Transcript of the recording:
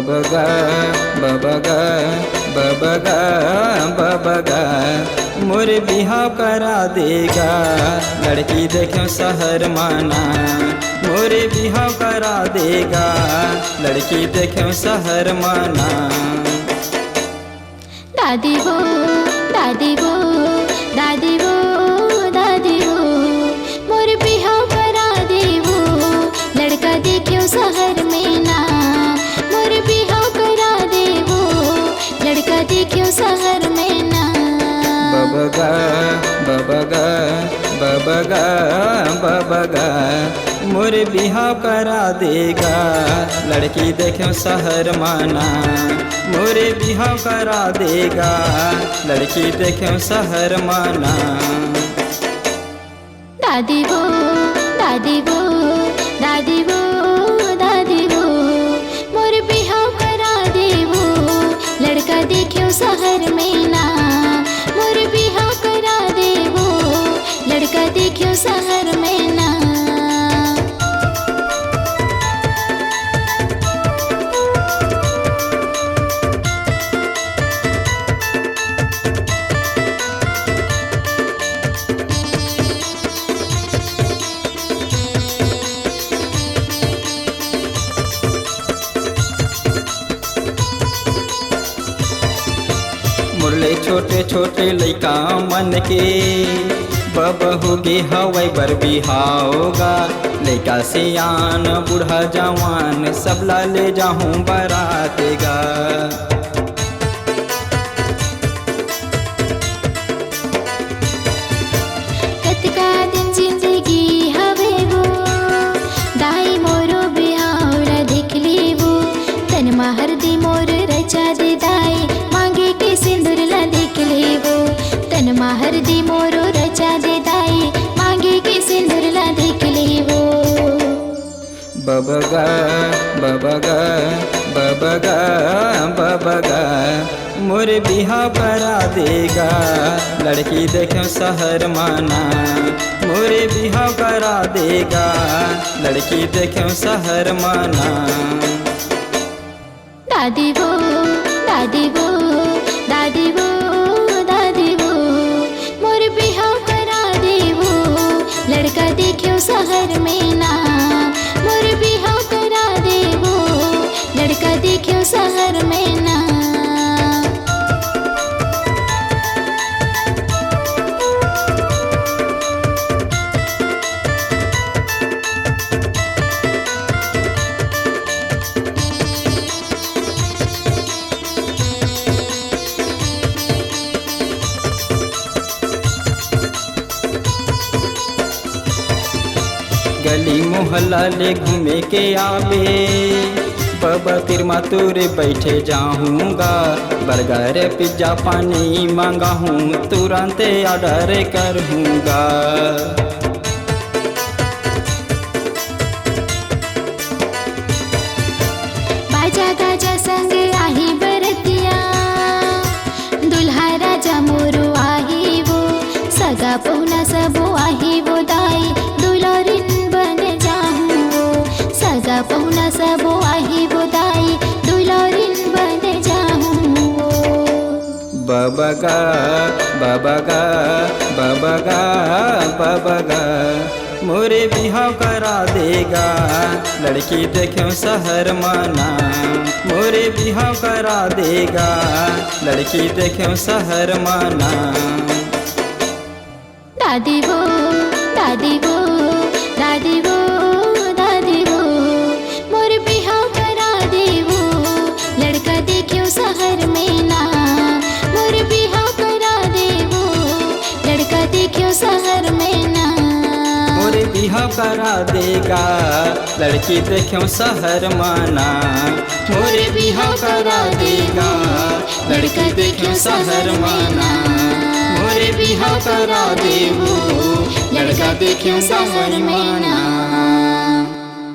बबगा बबगा बबगा बबगा मोर बिहाव करा देगा लड़की देखो शहर माना। मोर बिहाव करा देगा लड़की देखो शहर माना। दादी वो दादी वो दादी वो दादी वो मोर बिहाव करा दे वो लड़का देखो शहर में ना। मोर बिहाव करा दे वो लड़का देखो शहर में ना। बबगा बबगा बबगा बबगा मोर बिहाव करा देगा लड़की देखो शहर माना। मोर बिहाव करा देगा लड़की देखो शहर माना। दादी वो दादी वो दादी वो दादी वो मोर बिहाव करा दे वो लड़का देखो शहर में ना। मोर बिहाव करा दे वो लड़का देखो शहर में ना। मुरले छोटे छोटे लइका मन के बबहू गे हवै बर बिहाओगा। लइका सियान बूढ़ा जवान सबला ले जाहूँ बरातेगा। कतका दिन जिंदगी हवे वो दाई मोरो बिहाव ला देख ले वो तन महर दी मोर रचा दे दाई मांगे के सिंदूर ला देख ले वो तन महर दी मोरो रचा दे दाई मांगे के सिंदूर ला देख ले वो। बबगा बबगा बबगा बबगा मोर बिहाव करा देगा लड़की देखो शहर माना। मोर बिहाव करा देगा लड़की देखो शहर माना। दादी वो दादी वो दादी वो दादी वो मोर बिहाव करा दे वो लड़का देखो शहर में ना। मोर बिहाव करा दे वो लड़का देखो शहर में ना। गली मोहल्ला ले घूमे के आवे बबा फिर मातुरे बैठे जाऊँगा। बर्गर पिज्जा पानी मांगा हूँ तुरंत ऑर्डर करूँगा। बाजा गाजा संग आही बरतिया दुल्हा राजा मोरो आही वो सगा पहुना सबो आही वो दाई दुलारिन बन जाऊँ वो सगा पहुना सबो आही वो दाई दुलारिन बन जाऊँ वो। बबगा बबगा बबगा बबगा मोरे बिहाव करा देगा लड़की देखो शहर माना। मोरे बिहाव करा देगा लड़की देखो शहर माना। दादी वो दादी वो दादी वो दादी वो मोर बिहाव करा दे वो लड़का देखो शहर में ना। मोर बिहाव करा दे वो लड़का देखो शहर में ना। मोरे बिहाव करा देगा लड़की देखो शहर माना। मोरे बिहाव करा देगा लड़की देखो शहर माना। मोरे बिहाव करा देवो लड़का देखो शहर माना।